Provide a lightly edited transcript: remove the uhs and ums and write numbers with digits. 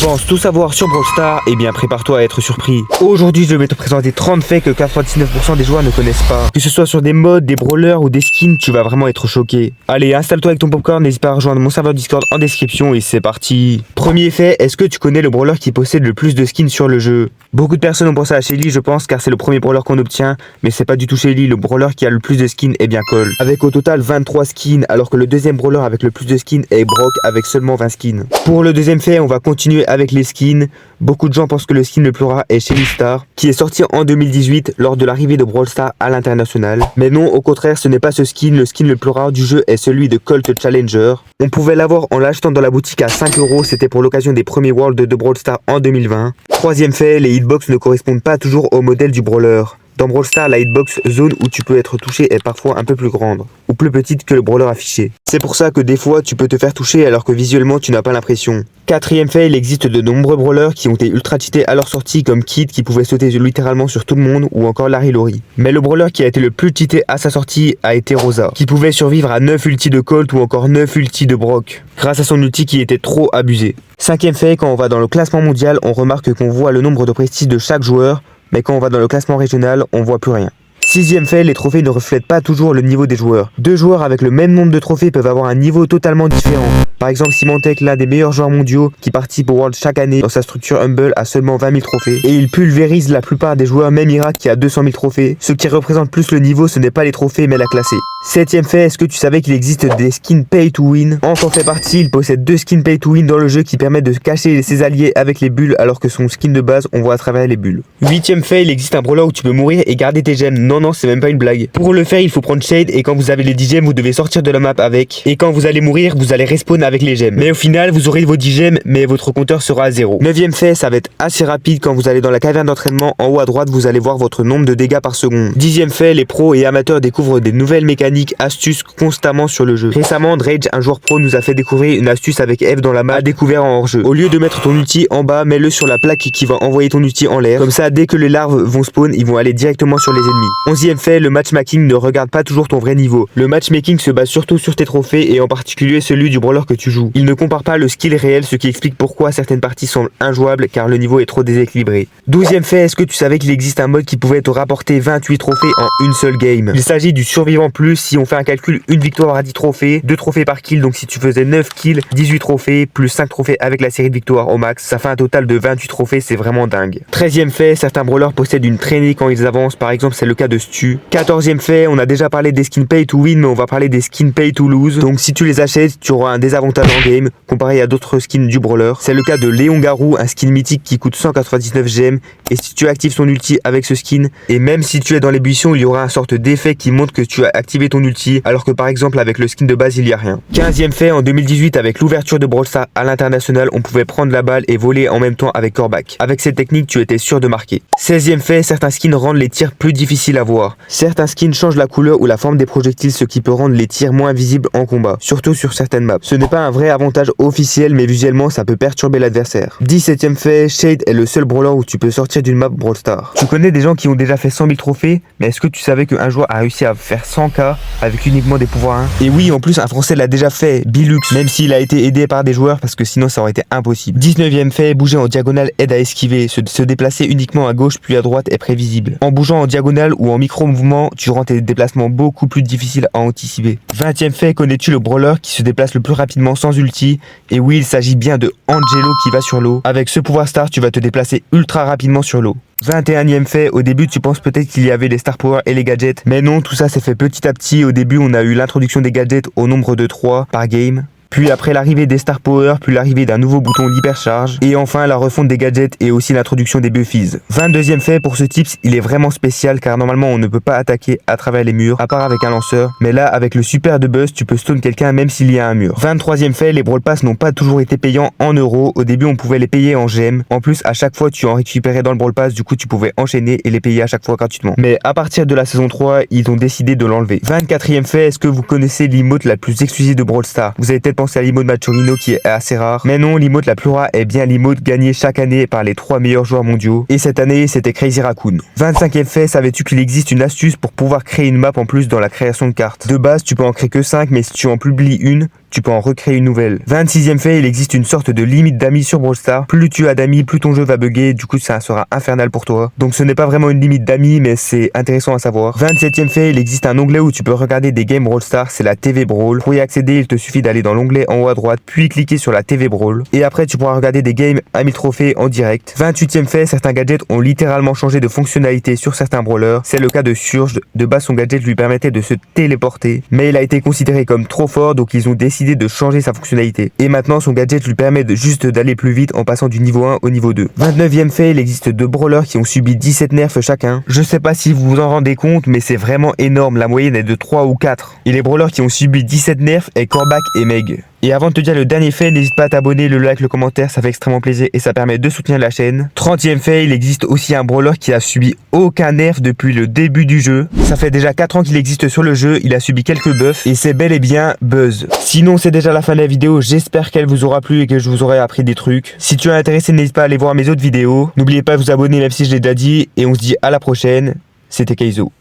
penses tout savoir sur Brawl Stars? Eh bien prépare-toi à être surpris. Aujourd'hui je vais te présenter 30 faits que 99% des joueurs ne connaissent pas. Que ce soit sur des modes, des brawlers ou des skins, tu vas vraiment être choqué. Allez, installe-toi avec ton popcorn, n'hésite pas à rejoindre mon serveur Discord en description et c'est parti. Premier fait, est-ce que tu connais le brawler qui possède le plus de skins sur le jeu? Beaucoup de personnes ont pensé à Shelly je pense car c'est le premier brawler qu'on obtient, mais c'est pas du tout Shelly, le brawler qui a le plus de skins est bien Cole. Avec au total 23 skins, alors que le deuxième brawler avec le plus de skins est Brock avec seulement 20 skins. Pour le deuxième fait, on va continuer avec les skins. Beaucoup de gens pensent que le skin le plus rare est Shelly Star, qui est sorti en 2018 lors de l'arrivée de Brawl Stars à l'international. Mais non, au contraire, ce n'est pas ce skin, le skin le plus rare du jeu est celui de Colt Challenger. On pouvait l'avoir en l'achetant dans la boutique à 5 €, c'était pour l'occasion des premiers Worlds de Brawl Stars en 2020. Troisième fait, les hitbox ne correspondent pas toujours au modèle du brawler. Dans Brawl Stars, la hitbox zone où tu peux être touché est parfois un peu plus grande, ou plus petite que le brawler affiché. C'est pour ça que des fois tu peux te faire toucher alors que visuellement tu n'as pas l'impression. Quatrième fait, il existe de nombreux brawlers qui ont été ultra cheatés à leur sortie comme Kid qui pouvait sauter littéralement sur tout le monde ou encore Larry Lori. Mais le brawler qui a été le plus cheaté à sa sortie a été Rosa, qui pouvait survivre à 9 ultis de Colt ou encore 9 ultis de Brock, grâce à son ulti qui était trop abusé. Cinquième fait, quand on va dans le classement mondial, on remarque qu'on voit le nombre de prestige de chaque joueur, mais quand on va dans le classement régional, on voit plus rien. Sixième fait, les trophées ne reflètent pas toujours le niveau des joueurs. Deux joueurs avec le même nombre de trophées peuvent avoir un niveau totalement différent. Par exemple, Symantec, l'un des meilleurs joueurs mondiaux qui participe au World chaque année dans sa structure Humble, a seulement 20 000 trophées. Et il pulvérise la plupart des joueurs, même Irak qui a 200 000 trophées. Ce qui représente plus le niveau, ce n'est pas les trophées mais la classée. Septième fait, est-ce que tu savais qu'il existe des skins pay to win? Hank en fait partie, il possède 2 skins pay to win dans le jeu qui permettent de cacher ses alliés avec les bulles alors que son skin de base, on voit à travers les bulles. Huitième fait, il existe un brawler où tu peux mourir et garder tes gemmes. Non, c'est même pas une blague. Pour le faire, il faut prendre Shade et quand vous avez les 10 gemmes, vous devez sortir de la map avec. Et quand vous allez mourir, vous allez respawn avec les gemmes. Mais au final, vous aurez vos 10 gemmes, mais votre compteur sera à 0. Neuvième fait, ça va être assez rapide quand vous allez dans la caverne d'entraînement. En haut à droite, vous allez voir votre nombre de dégâts par seconde. Dixième fait, les pros et amateurs découvrent des nouvelles mécaniques, astuces constamment sur le jeu. Récemment, Drage, un joueur pro, nous a fait découvrir une astuce avec Eve dans la map, découvert en hors-jeu. Au lieu de mettre ton ulti en bas, mets-le sur la plaque qui va envoyer ton ulti en l'air. Comme ça, dès que les larves vont spawn, ils vont aller directement sur les ennemis. Onzième fait, le matchmaking ne regarde pas toujours ton vrai niveau. Le matchmaking se base surtout sur tes trophées et en particulier celui du brawler que tu joues. Il ne compare pas le skill réel, ce qui explique pourquoi certaines parties semblent injouables car le niveau est trop déséquilibré. Douzième fait, est-ce que tu savais qu'il existe un mode qui pouvait te rapporter 28 trophées en une seule game? Il s'agit du survivant plus. Si on fait un calcul, une victoire à 10 trophées, 2 trophées par kill, donc si tu faisais 9 kills, 18 trophées, plus 5 trophées avec la série de victoires au max, ça fait un total de 28 trophées, c'est vraiment dingue. 13e fait, certains brawlers possèdent une traînée quand ils avancent, par exemple c'est le cas de Stu. 14e fait, on a déjà parlé des skins pay to win, mais on va parler des skins pay to lose, donc si tu les achètes, tu auras un désavantage en game, comparé à d'autres skins du brawler. C'est le cas de Léon Garou, un skin mythique qui coûte 199 gemmes, et si tu actives son ulti avec ce skin, et même si tu es dans les buissons, il y aura un sorte d'effet qui montre que tu as activé ton ulti, alors que par exemple avec le skin de base il n'y a rien. 15e fait, en 2018 avec l'ouverture de Brawl Stars à l'international, on pouvait prendre la balle et voler en même temps avec Corback. Avec cette technique tu étais sûr de marquer. 16e fait, certains skins rendent les tirs plus difficiles à voir. Certains skins changent la couleur ou la forme des projectiles, ce qui peut rendre les tirs moins visibles en combat, surtout sur certaines maps. Ce n'est pas un vrai avantage officiel mais visuellement ça peut perturber l'adversaire. 17e fait, Shade est le seul brawler où tu peux sortir d'une map Brawl Stars. Tu connais des gens qui ont déjà fait 100 000 trophées, mais est-ce que tu savais qu'un joueur a réussi à faire 100k avec uniquement des pouvoirs 1? Et oui, en plus un français l'a déjà fait, Bilux, même s'il a été aidé par des joueurs parce que sinon ça aurait été impossible. 19e fait, bouger en diagonale aide à esquiver, se déplacer uniquement à gauche puis à droite est prévisible. En bougeant en diagonale ou en micro-mouvement, tu rends tes déplacements beaucoup plus difficiles à anticiper. 20e fait, connais-tu le brawler qui se déplace le plus rapidement sans ulti? Et oui, il s'agit bien de Angelo qui va sur l'eau. Avec ce pouvoir star, tu vas te déplacer ultra rapidement sur l'eau. 21e fait, au début tu penses peut-être qu'il y avait les star power et les gadgets, mais non, tout ça s'est fait petit à petit. Au début on a eu l'introduction des gadgets au nombre de 3 par game. Puis après l'arrivée des Star Power, puis l'arrivée d'un nouveau bouton d'hypercharge, et enfin la refonte des gadgets et aussi l'introduction des buffies. 22e fait, pour ce tips, il est vraiment spécial car normalement on ne peut pas attaquer à travers les murs, à part avec un lanceur, mais là avec le super de buzz, tu peux stun quelqu'un même s'il y a un mur. 23e fait, les Brawl Pass n'ont pas toujours été payants en euros, au début on pouvait les payer en gemmes, en plus à chaque fois tu en récupérais dans le Brawl Pass, du coup tu pouvais enchaîner et les payer à chaque fois gratuitement. Mais à partir de la saison 3, ils ont décidé de l'enlever. 24e fait, est-ce que vous connaissez l'emote la plus exclusive de Brawl Stars? Vous avez peut-être pensé à l'emote Machorino qui est assez rare. Mais non, l'emote la plus rare est bien l'emote gagnée chaque année par les 3 meilleurs joueurs mondiaux. Et cette année, c'était Crazy Raccoon. 25e fait, savais-tu qu'il existe une astuce pour pouvoir créer une map en plus dans la création de cartes? De base, tu peux en créer que 5, mais si tu en publies une, tu peux en recréer une nouvelle. 26e fait, il existe une sorte de limite d'amis sur Brawl Stars. Plus tu as d'amis, plus ton jeu va bugger, du coup ça sera infernal pour toi. Donc ce n'est pas vraiment une limite d'amis, mais c'est intéressant à savoir. 27e fait, il existe un onglet où tu peux regarder des games Brawl Stars, c'est la TV Brawl. Pour y accéder, il te suffit d'aller dans l'onglet en haut à droite, puis cliquer sur la TV Brawl. Et après tu pourras regarder des games à 1000 trophées en direct. 28e fait, certains gadgets ont littéralement changé de fonctionnalité sur certains brawlers. C'est le cas de Surge. De base son gadget lui permettait de se téléporter, mais il a été considéré comme trop fort, donc ils ont décidé de changer sa fonctionnalité. Et maintenant son gadget lui permet juste d'aller plus vite en passant du niveau 1 au niveau 2. 29e fait, il existe 2 brawlers qui ont subi 17 nerfs chacun. Je sais pas si vous vous en rendez compte, mais c'est vraiment énorme, la moyenne est de 3 ou 4. Et les brawlers qui ont subi 17 nerfs est Corbac et Meg. Et avant de te dire le dernier fait, n'hésite pas à t'abonner, le like, le commentaire, ça fait extrêmement plaisir et ça permet de soutenir la chaîne. 30e fait, il existe aussi un brawler qui a subi aucun nerf depuis le début du jeu. Ça fait déjà 4 ans qu'il existe sur le jeu, il a subi quelques buffs et c'est bel et bien Buzz. Sinon c'est déjà la fin de la vidéo, j'espère qu'elle vous aura plu et que je vous aurai appris des trucs. Si tu es intéressé, n'hésite pas à aller voir mes autres vidéos. N'oubliez pas de vous abonner même si je l'ai déjà dit et on se dit à la prochaine. C'était Kaizo.